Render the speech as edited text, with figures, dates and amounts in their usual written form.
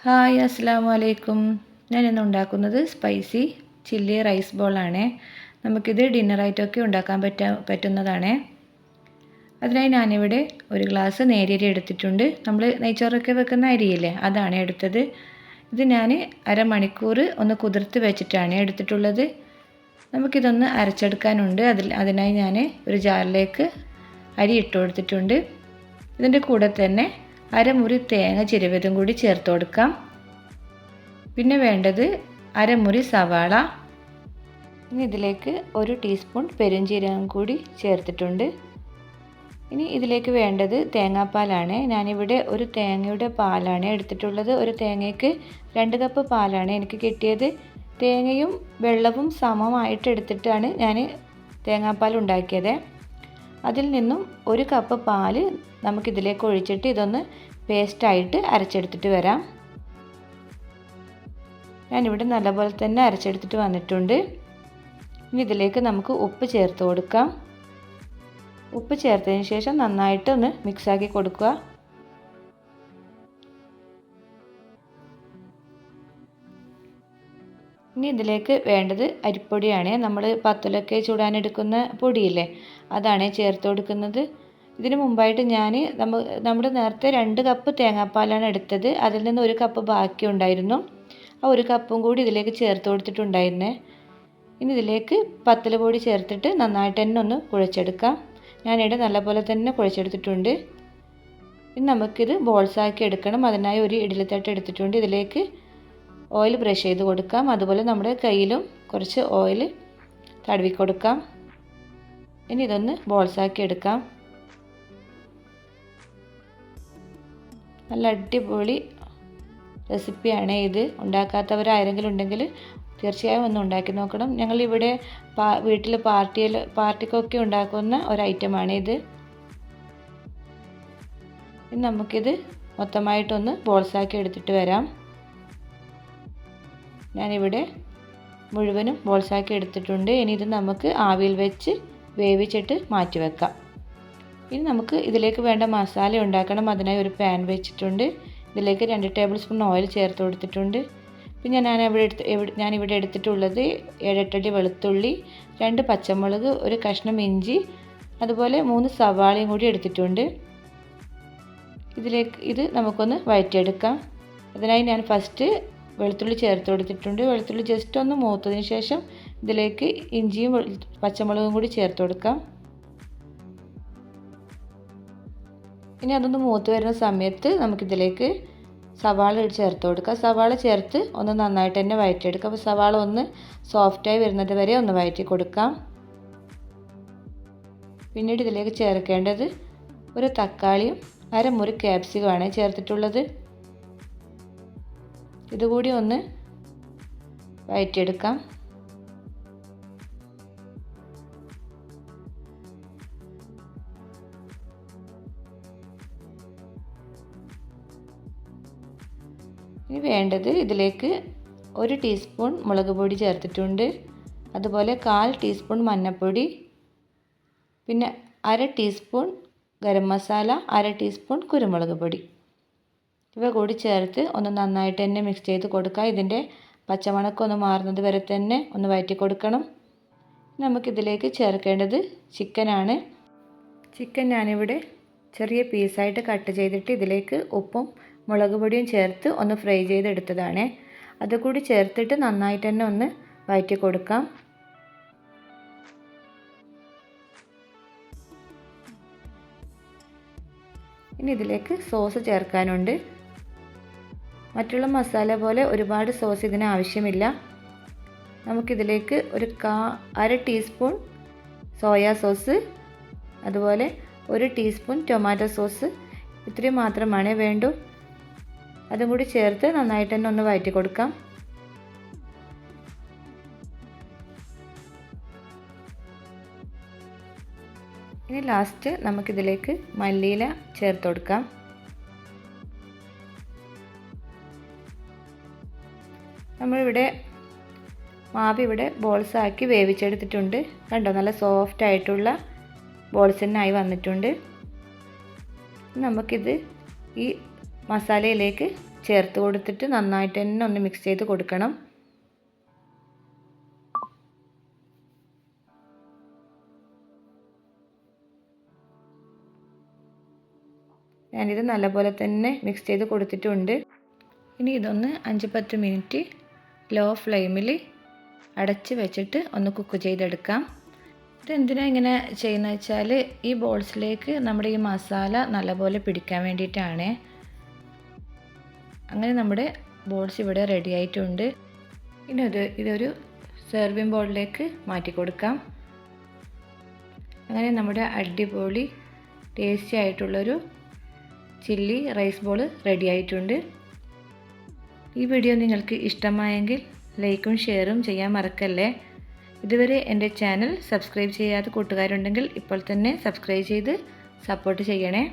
Hi അസ്സലാമു അലൈക്കും. ഞാനിന്ന് ഉണ്ടാക്കുന്നത് സ്പൈസി ചില്ലി റൈസ് ബോളാണ്. നമുക്കിത് ഡിന്നറായിട്ടൊക്കെ ഉണ്ടാക്കാൻ പറ്റുന്നതാണ്. അതിനായി ഞാനിവിടെ ഒരു ഗ്ലാസ് നേരിയരി എടുത്തിട്ടുണ്ട്. നമ്മൾ നെയ്ച്ചോറൊക്കെ വെക്കുന്ന അരിയില്ലേ, അതാണ് എടുത്തത്. ഇത് ഞാൻ അരമണിക്കൂർ ഒന്ന് കുതിർത്ത് വെച്ചിട്ടാണ് എടുത്തിട്ടുള്ളത്. നമുക്കിതൊന്ന് അരച്ചെടുക്കാനുണ്ട്. അതിനായി ഞാൻ ഒരു ജാറിലേക്ക് അരി ഇട്ട് കൊടുത്തിട്ടുണ്ട്. ഇതിൻ്റെ കൂടെ തന്നെ അരമുറി തേങ്ങ ചിരവിയതും കൂടി ചേർത്ത് കൊടുക്കാം. പിന്നെ വേണ്ടത് അരമുറി സവാള. ഇനി ഇതിലേക്ക് 1 ടീസ്പൂൺ പെരുംജീരകം കൂടി ചേർത്തിട്ടുണ്ട്. ഇനി ഇതിലേക്ക് വേണ്ടത് തേങ്ങാപ്പാലാണ്. ഞാനിവിടെ ഒരു തേങ്ങയുടെ പാലാണ് എടുത്തിട്ടുള്ളത്. ഒരു തേങ്ങയ്ക്ക് 2 കപ്പ് പാലാണ് എനിക്ക് കിട്ടിയത്. തേങ്ങയും വെള്ളവും സമമായിട്ട് എടുത്തിട്ടാണ് ഞാൻ തേങ്ങാപ്പാൽ ഉണ്ടാക്കിയത്. അതിൽ നിന്നും 1 കപ്പ് പാല് നമുക്കിതിലേക്ക് ഒഴിച്ചിട്ട് ഇതൊന്ന് പേസ്റ്റായിട്ട് അരച്ചെടുത്തിട്ട് വരാം. ഞാനിവിടെ നല്ലപോലെ തന്നെ അരച്ചെടുത്തിട്ട് വന്നിട്ടുണ്ട്. ഇനി ഇതിലേക്ക് നമുക്ക് ഉപ്പ് ചേർത്ത് കൊടുക്കാം. ഉപ്പ് ചേർത്തതിന് ശേഷം നന്നായിട്ട് ഒന്ന് മിക്സാക്കി കൊടുക്കുക. ഇനി ഇതിലേക്ക് വേണ്ടത് അരിപ്പൊടിയാണ്. നമ്മൾ പത്തലൊക്കെ ചുടാനെടുക്കുന്ന പൊടിയില്ലേ, അതാണ് ചേർത്ത് കൊടുക്കുന്നത്. ഇതിന് മുമ്പായിട്ട് ഞാൻ നമ്മുടെ നേരത്തെ 2 കപ്പ് തേങ്ങാപ്പാലാണ് എടുത്തത്. അതിൽ നിന്ന് 1 കപ്പ് ബാക്കി ഉണ്ടായിരുന്നു. ആ 1 കപ്പും കൂടി ഇതിലേക്ക് ചേർത്ത് കൊടുത്തിട്ടുണ്ടായിരുന്നേ. ഇനി ഇതിലേക്ക് പത്തല പൊടി ചേർത്തിട്ട് നന്നായിട്ട് തന്നെ ഒന്ന് കുഴച്ചെടുക്കാം. ഞാനിവിടെ നല്ലപോലെ തന്നെ കുഴച്ചെടുത്തിട്ടുണ്ട്. ഇനി നമുക്കിത് ബോൾസാക്കി എടുക്കണം. അതിനായി ഒരു ഇഡ്ഡലിത്തട്ട് എടുത്തിട്ടുണ്ട്. ഇതിലേക്ക് ഓയിൽ ബ്രഷ് ചെയ്ത് കൊടുക്കാം. അതുപോലെ നമ്മുടെ കയ്യിലും കുറച്ച് ഓയിൽ തടവി കൊടുക്കാം. ഇനി ഇതൊന്ന് ബോൾസാക്കി എടുക്കാം. നല്ല അടിപൊളി റെസിപ്പിയാണ് ഇത്. ഉണ്ടാക്കാത്തവരാരെങ്കിലും ഉണ്ടെങ്കിൽ തീർച്ചയായും ഒന്ന് ഉണ്ടാക്കി നോക്കണം. ഞങ്ങളിവിടെ വീട്ടിൽ പാർട്ടിക്കൊക്കെ ഉണ്ടാക്കുന്ന ഒരു ഐറ്റമാണ് ഇത്. ഇനി നമുക്കിത് മൊത്തമായിട്ടൊന്ന് ബോൾസാക്കി എടുത്തിട്ട് വരാം. ഞാനിവിടെ മുഴുവനും ബോൾസാക്കി എടുത്തിട്ടുണ്ട്. ഇനി ഇത് നമുക്ക് ആവിയിൽ വെച്ച് വേവിച്ചിട്ട് മാറ്റി വെക്കാം. ഇനി നമുക്ക് ഇതിലേക്ക് വേണ്ട മസാല ഉണ്ടാക്കണം. അതിനായി ഒരു പാൻ വെച്ചിട്ടുണ്ട്. ഇതിലേക്ക് 2 ടേബിൾ സ്പൂൺ ഓയിൽ ചേർത്ത് കൊടുത്തിട്ടുണ്ട്. പിന്നെ ഞാനിവിടെ എടുത്തിട്ടുള്ളത് 7-8 അല്ലി വെളുത്തുള്ളി, 2 പച്ചമുളക്, ഒരു കഷ്ണം ഇഞ്ചി, അതുപോലെ 3 സവാളയും കൂടി എടുത്തിട്ടുണ്ട്. ഇത് നമുക്കൊന്ന് വഴറ്റിയെടുക്കാം. അതിനായി ഞാൻ ഫസ്റ്റ് വെളുത്തുള്ളി ചേർത്ത് കൊടുത്തിട്ടുണ്ട്. വെളുത്തുള്ളി ജസ്റ്റ് ഒന്ന് മൂത്തതിന് ശേഷം ഇതിലേക്ക് ഇഞ്ചിയും പച്ചമുളകും കൂടി ചേർത്ത് കൊടുക്കാം. ഇനി അതൊന്ന് മൂത്ത് വരുന്ന സമയത്ത് നമുക്കിതിലേക്ക് സവാള ചേർത്ത് കൊടുക്കാം. സവാള ചേർത്ത് ഒന്ന് നന്നായിട്ട് തന്നെ വഴറ്റിയെടുക്കാം. അപ്പോൾ സവാള ഒന്ന് സോഫ്റ്റായി വരുന്നത് വരെ ഒന്ന് വഴറ്റി കൊടുക്കാം. പിന്നീട് ഇതിലേക്ക് ചേർക്കേണ്ടത് ഒരു തക്കാളിയും അരമുറി ക്യാപ്സിക്കമാണ് ചേർത്തിട്ടുള്ളത്. ഇതുകൂടി ഒന്ന് വഴറ്റിയെടുക്കാം. ഇനി വേണ്ടത് ഇതിലേക്ക് 1 ടീസ്പൂൺ മുളക് പൊടി ചേർത്തിട്ടുണ്ട്. അതുപോലെ 1/4 ടീസ്പൂൺ മഞ്ഞൾപ്പൊടി, പിന്നെ 1/2 ടീസ്പൂൺ ഗരം മസാല, 1/2 ടീസ്പൂൺ കുരുമുളക് പൊടി. ഇവ കൂടി ചേർത്ത് ഒന്ന് നന്നായിട്ട് തന്നെ മിക്സ് ചെയ്ത് കൊടുക്കുക. ഇതിൻ്റെ പച്ചമണക്കം ഒന്ന് മാറുന്നത് വരെ തന്നെ ഒന്ന് വഴറ്റി കൊടുക്കണം. നമുക്കിതിലേക്ക് ചേർക്കേണ്ടത് ചിക്കനാണ്. ചിക്കൻ ഞാനിവിടെ ചെറിയ പീസായിട്ട് കട്ട് ചെയ്തിട്ട് ഇതിലേക്ക് ഉപ്പും മുളക് പൊടിയും ചേർത്ത് ഒന്ന് ഫ്രൈ ചെയ്തെടുത്തതാണ്. അതുകൂടി ചേർത്തിട്ട് നന്നായിട്ട് തന്നെ ഒന്ന് വഴറ്റി കൊടുക്കാം. ഇനി ഇതിലേക്ക് സോസ് ചേർക്കാനുണ്ട്. മറ്റുള്ള മസാല പോലെ ഒരുപാട് സോസ് ഇതിന് ആവശ്യമില്ല. നമുക്കിതിലേക്ക് ഒരു 1/2 ടീസ്പൂൺ സോയാ സോസ്, അതുപോലെ 1 ടീസ്പൂൺ ടൊമാറ്റോ സോസ്, ഇത്രയും മാത്രമാണ് വേണ്ടൂ. അതും കൂടി ചേർത്ത് നന്നായിട്ട് തന്നെ ഒന്ന് വഴറ്റി കൊടുക്കാം. ഇനി ലാസ്റ്റ് നമുക്കിതിലേക്ക് മല്ലിയില ചേർത്ത് കൊടുക്കാം. നമ്മളിവിടെ മാവ് ഇവിടെ ബോൾസ് ആക്കി വേവിച്ചെടുത്തിട്ടുണ്ട്. കണ്ടോ, നല്ല സോഫ്റ്റ് ആയിട്ടുള്ള ബോൾസ് തന്നെ ആയി വന്നിട്ടുണ്ട്. നമുക്കിത് ഈ മസാലയിലേക്ക് ചേർത്ത് കൊടുത്തിട്ട് നന്നായിട്ട് തന്നെ ഒന്ന് മിക്സ് ചെയ്ത് കൊടുക്കണം. ഞാനിത് നല്ലപോലെ തന്നെ മിക്സ് ചെയ്ത് കൊടുത്തിട്ടുണ്ട്. ഇനി ഇതൊന്ന് 5-10 മിനിറ്റ് ലോ ഫ്ലെയിമിൽ അടച്ച് വെച്ചിട്ട് ഒന്ന് കുക്ക് ചെയ്തെടുക്കാം. ഇതെന്തിനാണ് ഇങ്ങനെ ചെയ്യുന്നത് വെച്ചാൽ ഈ ബോൾസിലേക്ക് നമ്മുടെ ഈ മസാല നല്ലപോലെ പിടിക്കാൻ വേണ്ടിയിട്ടാണ്. അങ്ങനെ നമ്മുടെ ബോൾസ് ഇവിടെ റെഡി ആയിട്ടുണ്ട്. ഇനി ഇതൊരു സെർവിങ് ബോളിലേക്ക് മാറ്റി കൊടുക്കാം. അങ്ങനെ നമ്മുടെ അടിപൊളി ടേസ്റ്റി ആയിട്ടുള്ളൊരു ചില്ലി റൈസ് ബോൾ റെഡി ആയിട്ടുണ്ട്. ഈ വീഡിയോ നിങ്ങൾക്ക് ഇഷ്ടമായെങ്കിൽ ലൈക്കും ഷെയറും ചെയ്യാൻ മറക്കല്ലേ. ഇതുവരെ എൻ്റെ ചാനൽ സബ്സ്ക്രൈബ് ചെയ്യാത്ത കൂട്ടുകാരുണ്ടെങ്കിൽ ഇപ്പോൾ തന്നെ സബ്സ്ക്രൈബ് ചെയ്ത് സപ്പോർട്ട് ചെയ്യണേ.